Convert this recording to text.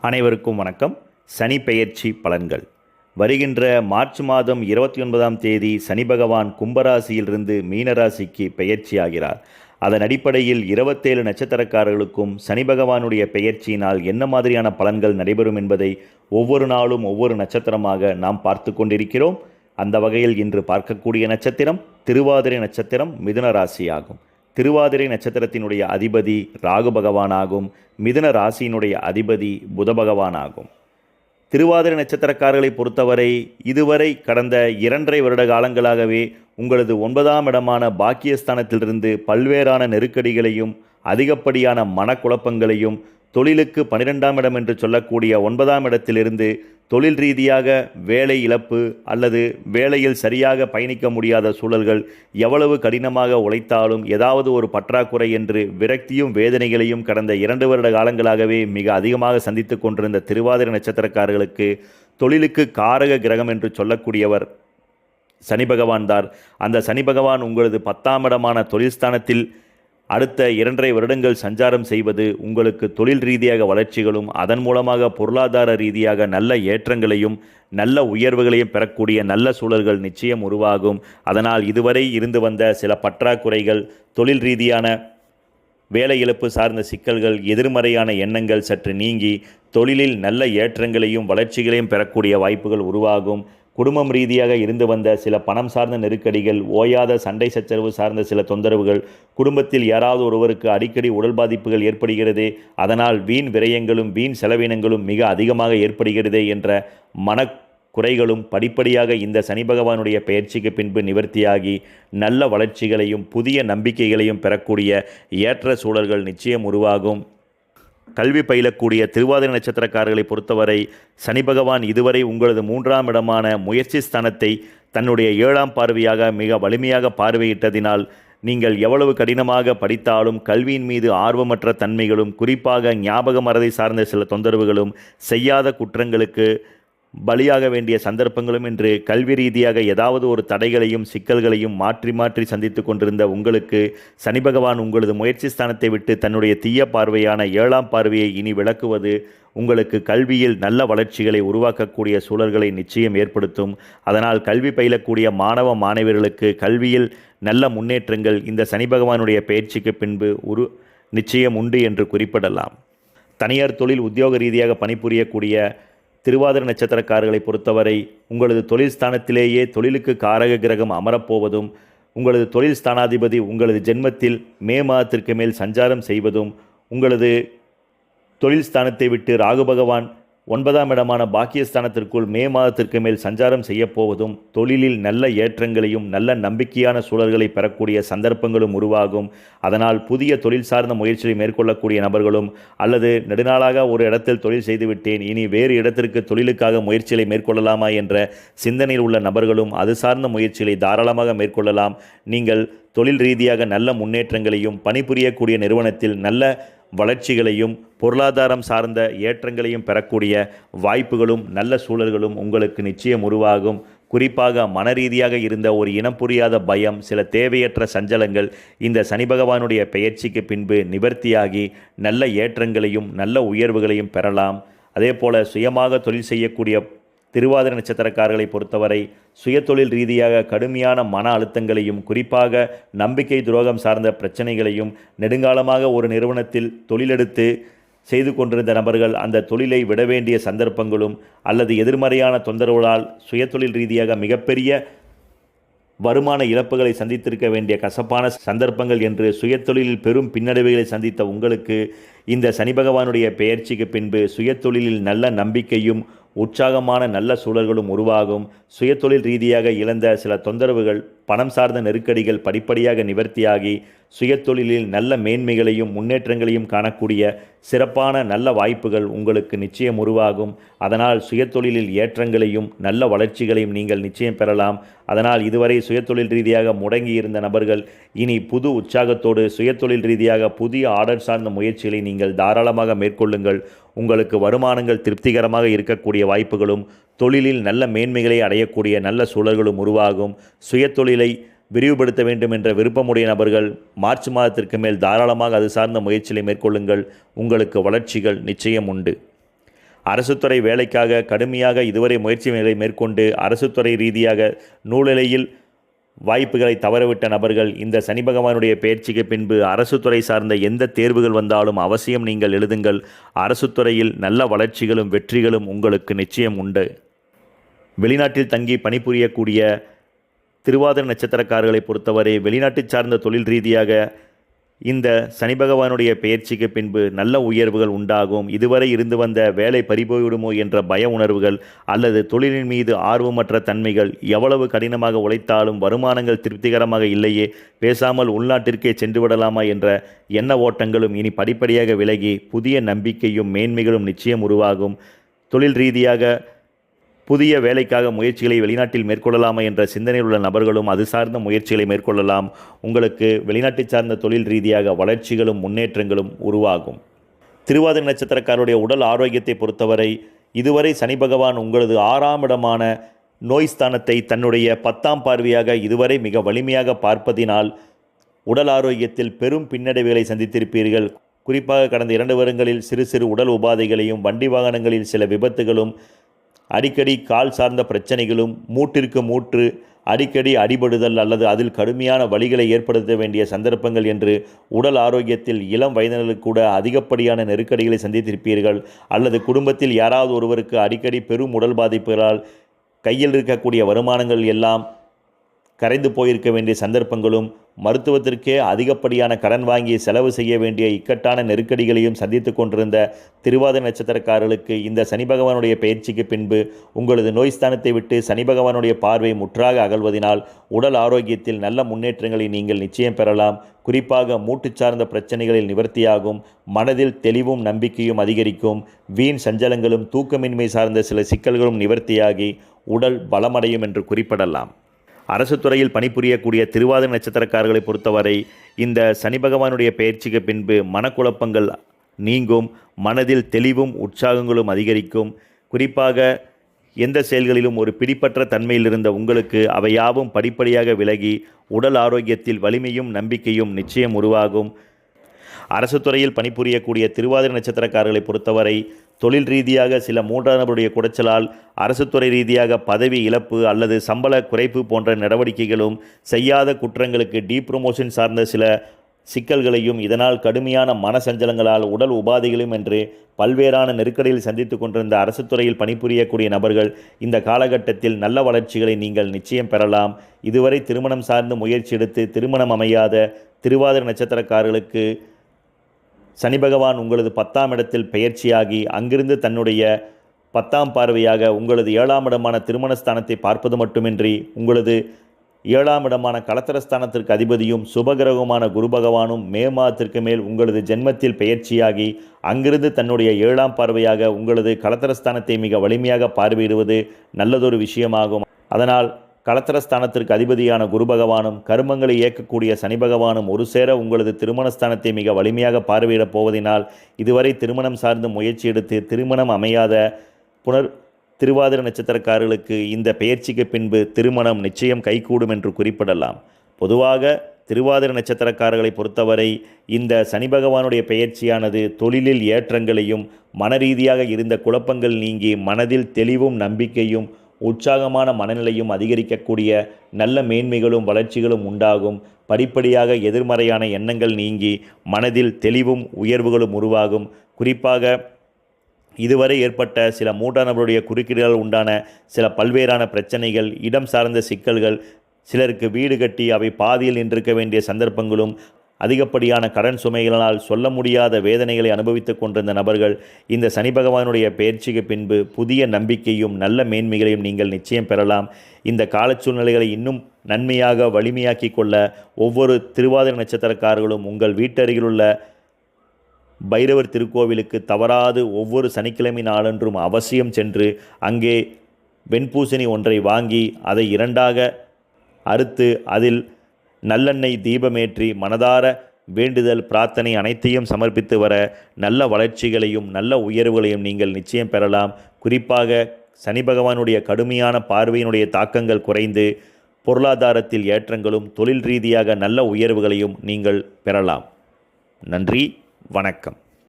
அனைவருக்கும் வணக்கம். சனி பெயர்ச்சி பலன்கள். வருகின்ற மார்ச் மாதம் 29ஆம் தேதி சனி பகவான் கும்பராசியிலிருந்து மீனராசிக்கு பெயர்ச்சியாகிறார். அதன் அடிப்படையில் 27 நட்சத்திரக்காரர்களுக்கும் சனி பகவானுடைய பெயர்ச்சியினால் என்ன மாதிரியான பலன்கள் நடைபெறும் என்பதை ஒவ்வொரு நாளும் ஒவ்வொரு நட்சத்திரமாக நாம் பார்த்து கொண்டிருக்கிறோம். அந்த வகையில் இன்று பார்க்கக்கூடிய நட்சத்திரம் திருவாதிரை நட்சத்திரம், மிதுன ராசியாகும். திருவாதிரை நட்சத்திரத்தினுடைய அதிபதி ராகு பகவானாகும். மிதுன ராசியினுடைய அதிபதி புத பகவானாகும். திருவாதிரை நட்சத்திரக்காரர்களை பொறுத்தவரை இதுவரை கடந்த 2.5 வருட காலங்களாகவே உங்களது 9ஆம் இடமான பாக்கியஸ்தானத்திலிருந்து பல்வேறான நெருக்கடிகளையும் அதிகப்படியான மனக்குழப்பங்களையும், தொழிலுக்கு 12ஆம் இடம் என்று சொல்லக்கூடிய 9ஆம் இடத்திலிருந்து தொழில் ரீதியாக வேலை இழப்பு அல்லது வேலையில் சரியாக பயணிக்க முடியாத சூழல்கள், எவ்வளவு கடினமாக உழைத்தாலும் ஏதாவது ஒரு பற்றாக்குறை என்று விரக்தியும் வேதனைகளையும் கடந்த 2 வருட காலங்களாகவே மிக அதிகமாக சந்தித்து கொண்டிருந்த திருவாதிரை நட்சத்திரக்காரர்களுக்கு தொழிலுக்கு காரக கிரகம் என்று சொல்லக்கூடியவர் சனி பகவான் தான். அந்த சனி பகவான் உங்களது 10ஆம் இடமான தொழில் ஸ்தானத்தில் அடுத்த 2.5 வருடங்கள் சஞ்சாரம் செய்வது உங்களுக்கு தொழில் ரீதியாக வளர்ச்சிகளும், அதன் மூலமாக பொருளாதார ரீதியாக நல்ல ஏற்றங்களையும் நல்ல உயர்வுகளையும் பெறக்கூடிய நல்ல சூழல்கள் நிச்சயம் உருவாகும். அதனால் இதுவரை இருந்து வந்த சில பற்றாக்குறைகள், தொழில் ரீதியான வேலை இழப்பு சார்ந்த சிக்கல்கள், எதிர்மறையான எண்ணங்கள் சற்று நீங்கி தொழிலில் நல்ல ஏற்றங்களையும் வளர்ச்சிகளையும் பெறக்கூடிய வாய்ப்புகள் உருவாகும். குடும்பம் ரீதியாக இருந்து வந்த சில பணம் சார்ந்த நெருக்கடிகள், ஓயாத சண்டை சச்சரவு சார்ந்த சில தொந்தரவுகள், குடும்பத்தில் யாராவது ஒருவருக்கு அடிக்கடி உடல் பாதிப்புகள் ஏற்படுகிறது, அதனால் வீண் விரயங்களும் வீண் செலவினங்களும் மிக அதிகமாக ஏற்படுகிறது என்ற மனக்குறைகளும் படிப்படியாக இந்த சனி பகவானுடைய பெயர்ச்சிக்கு பின்பு நிவர்த்தியாகி நல்ல வளர்ச்சிகளையும் புதிய நம்பிக்கைகளையும் பெறக்கூடிய ஏற்ற சூழல்கள் நிச்சயம் உருவாகும். கல்வி பயிலக்கூடிய திருவாதிரை நட்சத்திரக்காரர்களை பொறுத்தவரை சனி பகவான் இதுவரை உங்களது 3ஆம் இடமான முயற்சி ஸ்தானத்தை தன்னுடைய 7ஆம் பார்வையாக மிக வலிமையாக பார்வையிட்டதினால் நீங்கள் எவ்வளவு கடினமாக படித்தாலும் கல்வியின் மீது ஆர்வமற்ற தன்மைகளும், குறிப்பாக ஞாபக மறதி சார்ந்த சில தொந்தரவுகளும், செய்யாத குற்றங்களுக்கு பலியாக வேண்டிய சந்தர்ப்பங்களும் என்று கல்வி ரீதியாக ஏதாவது ஒரு தடைகளையும் சிக்கல்களையும் மாற்றி மாற்றி சந்தித்து கொண்டிருந்த உங்களுக்கு சனி பகவான் உங்களது முயற்சி ஸ்தானத்தை விட்டு தன்னுடைய தீய பார்வையான 7ஆம் பார்வையை இனி விளக்குவது உங்களுக்கு கல்வியில் நல்ல வளர்ச்சிகளை உருவாக்கக்கூடிய சூழல்களை நிச்சயம் ஏற்படுத்தும். அதனால் கல்வி பயிலக்கூடிய மாணவ மாணவியர்களுக்கு கல்வியில் நல்ல முன்னேற்றங்கள் இந்த சனி பகவானுடைய பயிற்சிக்கு பின்பு நிச்சயம் உண்டு என்று குறிப்பிடலாம். தனியார் தொழில் உத்தியோக ரீதியாக பணிபுரியக்கூடிய திருவாதிரை நட்சத்திரக்காரர்களை பொறுத்தவரை உங்களது தொழில் ஸ்தானத்திலேயே தொழிலுக்கு காரக கிரகம் அமரப்போவதும், உங்களது தொழில் ஸ்தானாதிபதி உங்களது ஜென்மத்தில் மே மாதத்திற்கு மேல் சஞ்சாரம் செய்வதும், உங்களது தொழில் ஸ்தானத்தை விட்டு ராகு பகவான் 9ஆம் இடமான பாக்கியஸ்தானத்திற்குள் மே மாதத்திற்கு மேல் சஞ்சாரம் செய்யப்போவதும் தொழிலில் நல்ல ஏற்றங்களையும் நல்ல நம்பிக்கையான சூழல்களை பெறக்கூடிய சந்தர்ப்பங்களும் உருவாகும். அதனால் புதிய தொழில் சார்ந்த முயற்சிகளை மேற்கொள்ளக்கூடிய நபர்களும், அல்லது நெடுநாளாக ஒரு இடத்தில் தொழில் செய்துவிட்டேன் இனி வேறு இடத்திற்கு தொழிலுக்காக முயற்சிகளை மேற்கொள்ளலாமா என்ற சிந்தனையில் உள்ள நபர்களும் அது சார்ந்த முயற்சிகளை தாராளமாக மேற்கொள்ளலாம். நீங்கள் தொழில் ரீதியாக நல்ல முன்னேற்றங்களையும், பணிபுரியக்கூடிய நிறுவனத்தில் நல்ல வளர்ச்சிகளையும் பொருளாதாரம் சார்ந்த ஏற்றங்களையும் பெறக்கூடிய வாய்ப்புகளும் நல்ல சூழல்களும் உங்களுக்கு நிச்சயம் உருவாகும். குறிப்பாக மனரீதியாக இருந்த ஒரு இனம் புரியாத பயம், சில தேவையற்ற சஞ்சலங்கள் இந்த சனி பகவானுடைய பெயர்ச்சிக்கு பின்பு நிவர்த்தியாகி நல்ல ஏற்றங்களையும் நல்ல உயர்வுகளையும் பெறலாம். அதே போல சுயமாக தொழில் செய்யக்கூடிய திருவாதிரை நட்சத்திரக்காரர்களை பொறுத்தவரை சுயதொழில் ரீதியாக கடுமையான மன அழுத்தங்களையும், குறிப்பாக நம்பிக்கை துரோகம் சார்ந்த பிரச்சனைகளையும், நெடுங்காலமாக ஒரு நிறுவனத்தில் தொழிலெடுத்து செய்து கொண்டிருந்த நபர்கள் அந்த தொழிலை விட வேண்டிய சந்தர்ப்பங்களும், அல்லது எதிர்மறையான தொந்தரவுகளால் சுயதொழில் ரீதியாக மிகப்பெரிய வருமான இழப்புகளை சந்தித்திருக்க வேண்டிய கசப்பான சந்தர்ப்பங்கள் என்று சுயதொழிலில் பெரும் பின்னடைவுகளை சந்தித்த உங்களுக்கு இந்த சனி பகவானுடைய பெயர்ச்சிக்கு பின்பு சுயதொழிலில் நல்ல நம்பிக்கையும் உற்சாகமான நல்ல சூழல்களும் உருவாகும். சுயதொழில் ரீதியாக இழந்த சில தொந்தரவுகள், பணம் சார்ந்த நெருக்கடிகள் படிப்படியாக நிவர்த்தியாகி சுயதொழிலில் நல்ல மேன்மைகளையும் முன்னேற்றங்களையும் காணக்கூடிய சிறப்பான நல்ல வாய்ப்புகள் உங்களுக்கு நிச்சயம் உருவாகும். அதனால் சுயதொழிலில் ஏற்றங்களையும் நல்ல வளர்ச்சிகளையும் நீங்கள் நிச்சயம் பெறலாம். அதனால் இதுவரை சுயதொழில் ரீதியாக முடங்கி இருந்த நபர்கள் இனி புது உற்சாகத்தோடு சுயதொழில் ரீதியாக புதிய ஆர்டர் சார்ந்த முயற்சிகளை நீங்கள் தாராளமாக மேற்கொள்ளுங்கள். உங்களுக்கு வருமானங்கள் திருப்திகரமாக இருக்கக்கூடிய வாய்ப்புகளும், தொழிலில் நல்ல மேன்மைகளை அடையக்கூடிய நல்ல சூழல்களும் உருவாகும். சுயதொழிலை விரிவுபடுத்த வேண்டும் என்ற விருப்பமுடைய நபர்கள் மார்ச் மாதத்திற்கு மேல் தாராளமாக அது சார்ந்த முயற்சிகளை மேற்கொள்ளுங்கள். உங்களுக்கு வளர்ச்சிகள் நிச்சயம் உண்டு. அரசுத்துறை வேலைக்காக கடுமையாக இதுவரை முயற்சிகளை மேற்கொண்டு அரசுத்துறை ரீதியாக நூலிலையில் வாய்ப்புகளை தவறவிட்ட நபர்கள் இந்த சனி பகவானுடைய பெயர்ச்சிக்கு பின்பு அரசுத்துறை சார்ந்த எந்த தேர்வுகள் வந்தாலும் அவசியம் நீங்கள் எழுதுங்கள். அரசுத்துறையில் நல்ல வளர்ச்சிகளும் வெற்றிகளும் உங்களுக்கு நிச்சயம் உண்டு. வெளிநாட்டில் தங்கி பணிபுரியக்கூடிய திருவாதிரை நட்சத்திரக்காரர்களை பொறுத்தவரை வெளிநாட்டு சார்ந்த தொழில் ரீதியாக இந்த சனி பகவானுடைய பெயர்ச்சிக்கு பின்பு நல்ல உயர்வுகள் உண்டாகும். இதுவரை இருந்து வந்த வேலை பறிபோய்விடுமோ என்ற பய உணர்வுகள் அல்லது தொழிலின் மீது ஆர்வமற்ற தன்மைகள், எவ்வளவு கடினமாக உழைத்தாலும் வருமானங்கள் திருப்திகரமாக இல்லையே, பேசாமல் உள்நாட்டிற்கே சென்று விடலாமா என்ற எண்ண ஓட்டங்களும் இனி படிப்படியாக விலகி புதிய நம்பிக்கையும் மேன்மைகளும் நிச்சயம் உருவாகும். தொழில் ரீதியாக புதிய வேலைக்காக முயற்சிகளை வெளிநாட்டில் மேற்கொள்ளலாமா என்ற சிந்தனையில் உள்ள நபர்களும் அது சார்ந்த முயற்சிகளை மேற்கொள்ளலாம். உங்களுக்கு வெளிநாட்டு சார்ந்த தொழில் ரீதியாக வளர்ச்சிகளும் முன்னேற்றங்களும் உருவாகும். திருவாதிரை நட்சத்திரக்காரருடைய உடல் ஆரோக்கியத்தை பொறுத்தவரை இதுவரை சனி பகவான் உங்களது 6ஆம் இடமான நோய் ஸ்தானத்தை தன்னுடைய 10ஆம் பார்வையாக இதுவரை மிக வலிமையாக பார்ப்பதினால் உடல் ஆரோக்கியத்தில் பெரும் பின்னடைவுகளை சந்தித்திருப்பீர்கள். குறிப்பாக கடந்த 2 வருடங்களில் சிறு சிறு உடல் உபாதைகளையும் வண்டி வாகனங்களில் சில விபத்துகளும் அடிக்கடி கால் சார்ந்த பிரச்சனைகளும் மூட்டிற்கு மூட்டு அடிக்கடி அடிபடுதல் அல்லது அதில் கடுமையான வலிகளை ஏற்படுத்த வேண்டிய சந்தர்ப்பங்கள் என்று உடல் ஆரோக்கியத்தில் இளம் வயதினர்களுக்கு கூட அதிகப்படியான நெருக்கடிகளை சந்தித்திருப்பீர்கள். அல்லது குடும்பத்தில் யாராவது ஒருவருக்கு அடிக்கடி பெரும் உடல் பாதிப்புகளால் கையில் இருக்கக்கூடிய வருமானங்கள் எல்லாம் கரைந்து போயிருக்க வேண்டிய சந்தர்ப்பங்களும், மருத்துவத்திற்கே அதிகப்படியான கடன் வாங்கி செலவு செய்ய வேண்டிய இக்கட்டான நெருக்கடிகளையும் சந்தித்து கொண்டிருந்த திருவாதிரை நட்சத்திரக்காரர்களுக்கு இந்த சனி பகவானுடைய பெயர்ச்சிக்கு பின்பு உங்களது நோய் ஸ்தானத்தை விட்டு சனி பகவானுடைய பார்வை முற்றாக அகல்வதனால் உடல் ஆரோக்கியத்தில் நல்ல முன்னேற்றங்களை நீங்கள் நிச்சயம் பெறலாம். குறிப்பாக மூட்டு சார்ந்த பிரச்சனைகளில் நிவர்த்தியாகும். மனதில் தெளிவும் நம்பிக்கையும் அதிகரிக்கும். வீண் சஞ்சலங்களும் தூக்கமின்மை சார்ந்த சில சிக்கல்களும் நிவர்த்தியாகி உடல் பலமடையும் என்று குறிப்பிடலாம். அரசு துறையில் பணிபுரியக்கூடிய திருவாதிரை நட்சத்திரக்காரர்களை பொறுத்தவரை இந்த சனி பகவானுடைய பெயர்ச்சிக்கு பின்பு மனக்குழப்பங்கள் நீங்கும். மனதில் தெளிவும் உற்சாகங்களும் அதிகரிக்கும். குறிப்பாக எந்த செயல்களிலும் ஒரு பிடிப்பற்ற தன்மையில் இருந்த உங்களுக்கு அவையாவும் படிப்படியாக விலகி உடல் ஆரோக்கியத்தில் வலிமையும் நம்பிக்கையும் நிச்சயம் உருவாகும். அரசு துறையில் பணிபுரியக்கூடிய திருவாதிரை நட்சத்திரக்காரர்களை பொறுத்தவரை தொழில் ரீதியாக சில 3ஆம் நபருடைய குடைச்சலால் அரசு துறை ரீதியாக பதவி இழப்பு அல்லது சம்பள குறைப்பு போன்ற நடவடிக்கைகளும், செய்யாத குற்றங்களுக்கு டீப்ரமோஷன் சார்ந்த சில சிக்கல்களையும், இதனால் கடுமையான மனசஞ்சலங்களால் உடல் உபாதைகளும் என்று பல்வேறான நெருக்கடியில் சந்தித்து கொண்டிருந்த அரசு துறையில் பணிபுரியக்கூடிய நபர்கள் இந்த காலகட்டத்தில் நல்ல வளர்ச்சிகளை நீங்கள் நிச்சயம் பெறலாம். இதுவரை திருமணம் சார்ந்து முயற்சி எடுத்து திருமணம் அமையாத திருவாதிரை நட்சத்திரக்காரர்களுக்கு சனி பகவான் உங்களது 10ஆம் இடத்தில் பெயர்ச்சியாகி அங்கிருந்து தன்னுடைய 10ஆம் பார்வையாக உங்களது 7ஆம் இடமான திருமணஸ்தானத்தை பார்ப்பது மட்டுமின்றி உங்களது 7ஆம் இடமான கலத்திரஸ்தானத்திற்கு அதிபதியும் சுபகிரகமான குரு பகவானும் மே மாதத்திற்கு மேல் உங்களது ஜென்மத்தில் பெயர்ச்சியாகி அங்கிருந்து தன்னுடைய 7ஆம் பார்வையாக உங்களது கலத்திரஸ்தானத்தை மிக வலிமையாக பார்வையிடுவது நல்லதொரு விஷயமாகும். அதனால் கலத்திரஸ்தானத்திற்கு அதிபதியான குரு பகவானும் கர்மங்களை இயக்கக்கூடிய சனி பகவானும் ஒரு சேர உங்களது திருமணஸ்தானத்தை மிக வலிமையாக பார்வையிடப் போவதினால் இதுவரை திருமணம் சார்ந்து முயற்சி எடுத்து திருமணம் அமையாத திருவாதிரை நட்சத்திரக்காரர்களுக்கு இந்த பெயர்ச்சிக்கு பின்பு திருமணம் நிச்சயம் கைகூடும் என்று குறிப்பிடலாம். பொதுவாக திருவாதிரை நட்சத்திரக்காரர்களை பொறுத்தவரை இந்த சனி பகவானுடைய பெயர்ச்சியானது தொழிலில் ஏற்றங்களையும் மனரீதியாக இருந்த குழப்பங்கள் நீங்கி மனதில் தெளிவும் நம்பிக்கையும் உற்சாகமான மனநிலையும் அதிகரிக்கக்கூடிய நல்ல மேன்மைகளும் வளர்ச்சிகளும் உண்டாகும். படிப்படியாக எதிர்மறையான எண்ணங்கள் நீங்கி மனதில் தெளிவும் உயர்வுகளும் உருவாகும். குறிப்பாக இதுவரை ஏற்பட்ட சில 3ஆம் நபருடைய குறுக்கீடுகள் உண்டான சில பல்வேறான பிரச்சனைகள், இடம் சார்ந்த சிக்கல்கள், சிலருக்கு வீடு கட்டி அவை பாதியில் நின்றிருக்க வேண்டிய சந்தர்ப்பங்களும், அதிகப்படியான கடன் சுமைகளால் சொல்ல முடியாத வேதனைகளை அனுபவித்துக் கொண்டிருந்த நபர்கள் இந்த சனி பகவானுடைய பெயர்ச்சிக்கு பின்பு புதிய நம்பிக்கையும் நல்ல மேன்மைகளையும் நீங்கள் நிச்சயம் பெறலாம். இந்த கால சூழ்நிலைகளை இன்னும் நன்மையாக வலிமையாக்கி கொள்ள ஒவ்வொரு திருவாதிரை நட்சத்திரக்காரர்களும் உங்கள் வீட்டருகிலுள்ள பைரவர் திருக்கோவிலுக்கு தவறாது ஒவ்வொரு சனிக்கிழமை நாளன்றும் அவசியம் சென்று அங்கே வெண்பூசணி ஒன்றை வாங்கி அதை 2ஆக அறுத்து அதில் நல்லெண்ணெய் தீபமேற்றி மனதார வேண்டுதல் பிரார்த்தனை அனைத்தையும் சமர்ப்பித்து வர நல்ல வளர்ச்சிகளையும் நல்ல உயர்வுகளையும் நீங்கள் நிச்சயம் பெறலாம். குறிப்பாக சனி பகவானுடைய கடுமையான பார்வையினுடைய தாக்கங்கள் குறைந்து பொருளாதாரத்தில் ஏற்றங்களும் தொழில் ரீதியாக நல்ல உயர்வுகளையும் நீங்கள் பெறலாம். நன்றி, வணக்கம்.